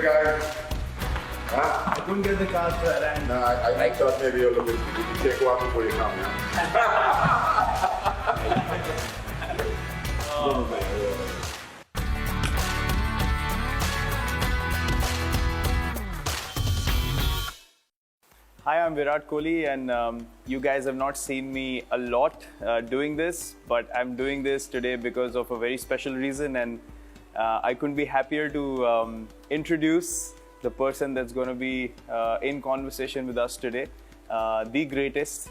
the guy? Huh? I couldn't get the cars to land. No, I thought maybe you're looking to take one before you come, yeah? Hi, I'm Virat Kohli, and you guys have not seen me a lot doing this, but I'm doing this today because of a very special reason, and I couldn't be happier to introduce the person that's going to be in conversation with us today, the greatest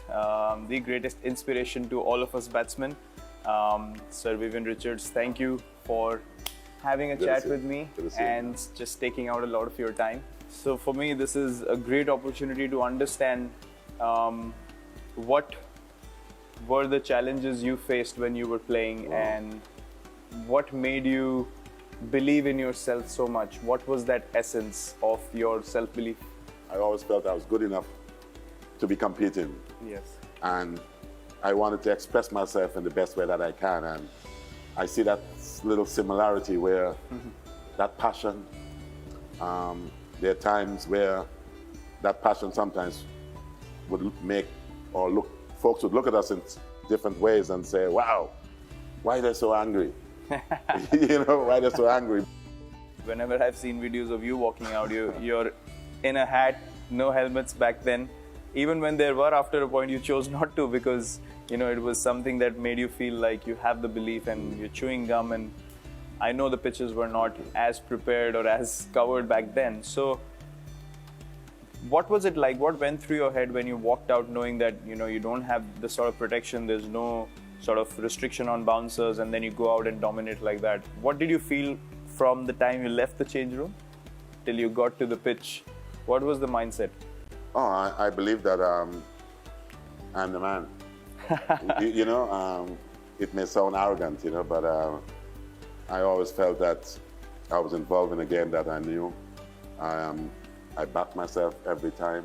inspiration to all of us batsmen, Sir Viv Richards. Thank you for having a chat with me and just taking out a lot of your time. So for me, this is a great opportunity to understand what were the challenges you faced when you were playing, and what made you believe in yourself so much. What was that essence of your self-belief? I always felt I was good enough to be competing. Yes. And I wanted to express myself in the best way that I can. And I see that little similarity where that passion, there are times where that passion sometimes would make folks would look at us in different ways and say, wow, why are they so angry? You know, why they're so angry. Whenever I've seen videos of you walking out, you're in a hat, no helmets back then. Even when there were, after a point, you chose not to because, you know, it was something that made you feel like you have the belief, and you're chewing gum, and I know the pitches were not as prepared or as covered back then. So what was it like? What went through your head when you walked out knowing that, you know, you don't have the sort of protection, there's no sort of restriction on bouncers, and then you go out and dominate like that? What did you feel from the time you left the change room till you got to the pitch? What was the mindset? Oh, I believe that I'm the man. You know, it may sound arrogant, you know, but I always felt that I was involved in a game that I knew. I backed myself every time.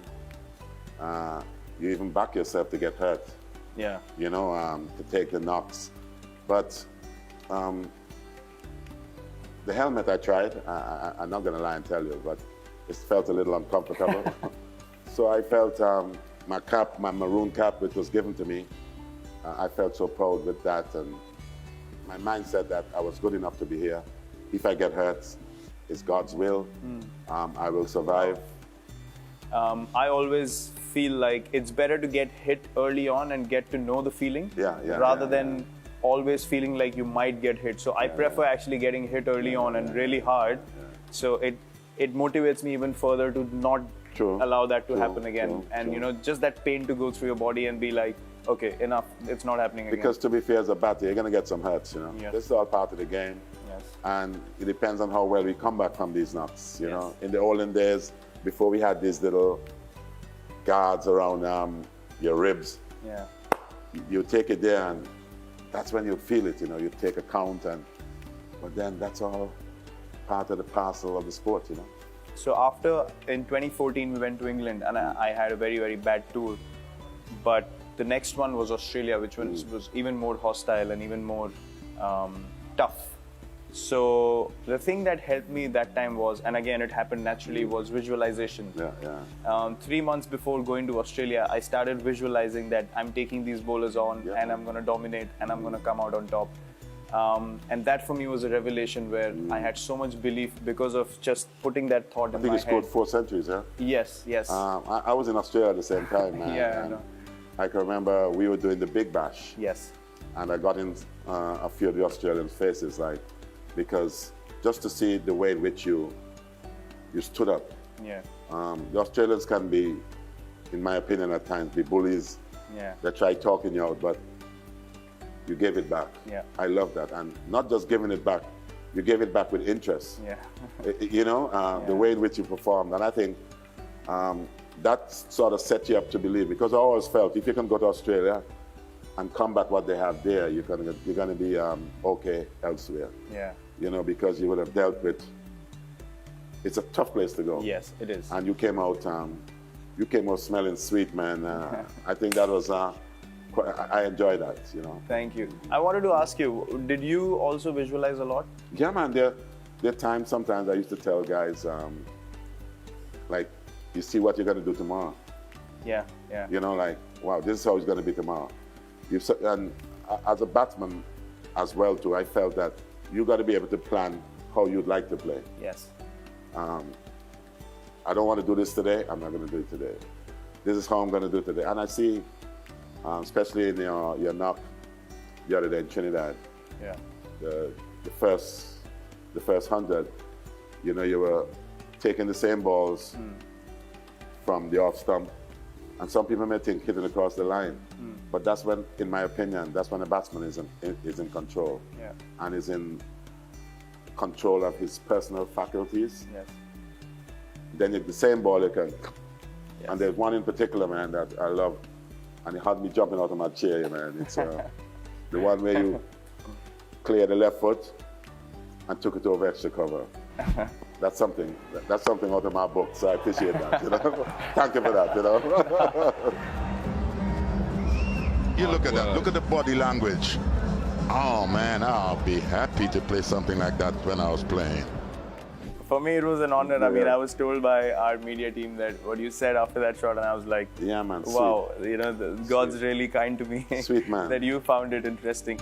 You even back yourself to get hurt. Yeah. You know, to take the knocks. But the helmet I tried, I'm not going to lie and tell you, but it felt a little uncomfortable. So I felt my cap, my maroon cap, which was given to me, I felt so proud with that. And my mind said that I was good enough to be here. If I get hurt, it's God's will. I will survive. I always feel like it's better to get hit early on and get to know the feeling rather than always feeling like you might get hit. So I prefer actually getting hit early on and really hard. So it motivates me even further to not allow that to happen again. And you know, just that pain to go through your body and be like, okay, enough, it's not happening again. Because to be fair, as a batter, you're going to get some hurts, you know. Yes. This is all part of the game. Yes. And it depends on how well we come back from these knocks, you know. In the olden days, before we had these little guards around your ribs, you take it there, and that's when you feel it, you know. You take a count, but then that's all part of the parcel of the sport, you know. So after, in 2014, we went to England, and I had a very, very bad tour. But the next one was Australia, which was even more hostile and even more tough. So the thing that helped me that time was, and again it happened naturally, was visualization. 3 months before going to Australia, I started visualizing that I'm taking these bowlers on and I'm going to dominate and I'm going to come out on top. And that for me was a revelation where I had so much belief because of just putting that thought in my head. I think you scored 4 centuries, huh? Yes, yes. I was in Australia at the same time, man. I know. I can remember we were doing the Big Bash. Yes. And I got in a few of the Australians' faces, like, because just to see the way in which you stood up. Yeah. The Australians can be, in my opinion, at times be bullies. Yeah. They try talking you out, but you gave it back. Yeah. I love that. And not just giving it back, you gave it back with interest. Yeah. You know, the way in which you performed. And I think that sort of set you up to believe, because I always felt if you can go to Australia and combat what they have there, you're gonna be okay elsewhere. Yeah. You know, because you would have dealt with. It's a tough place to go. Yes, it is. And you came out smelling sweet, man. I think that was. I enjoy that, you know. Thank you. I wanted to ask you, did you also visualize a lot? Yeah, man. There are times sometimes I used to tell guys, like you see what you're going to do tomorrow. Yeah, yeah. You know, like, wow, this is how it's going to be tomorrow. And as a batsman as well, too, I felt that you got to be able to plan how you'd like to play. Yes. I don't want to do this today. I'm not going to do it today. This is how I'm going to do it today. And I see, especially in your knock the other day in Trinidad, Yeah. the first 100, you know, you were taking the same balls from the off stump, and some people may think hitting across the line, but that's when, in my opinion, that's when a batsman is in control, Yeah. and is in control of his personal faculties. Yes. Then the same ball you can, Yes. and there's one in particular, man, that I love, and it had me jumping out of my chair, man. It's the one where you clear the left foot and took it over extra cover. That's something out of my book, so I appreciate that, you know. Thank you for that, you know. You look at that, look at the body language. Oh man, I'll be happy to play something like that when I was playing. For me, it was an honor. I mean, I was told by our media team that what you said after that shot, and I was like, Yeah, man. wow, you know, God's really kind to me. Sweet man. That you found it interesting.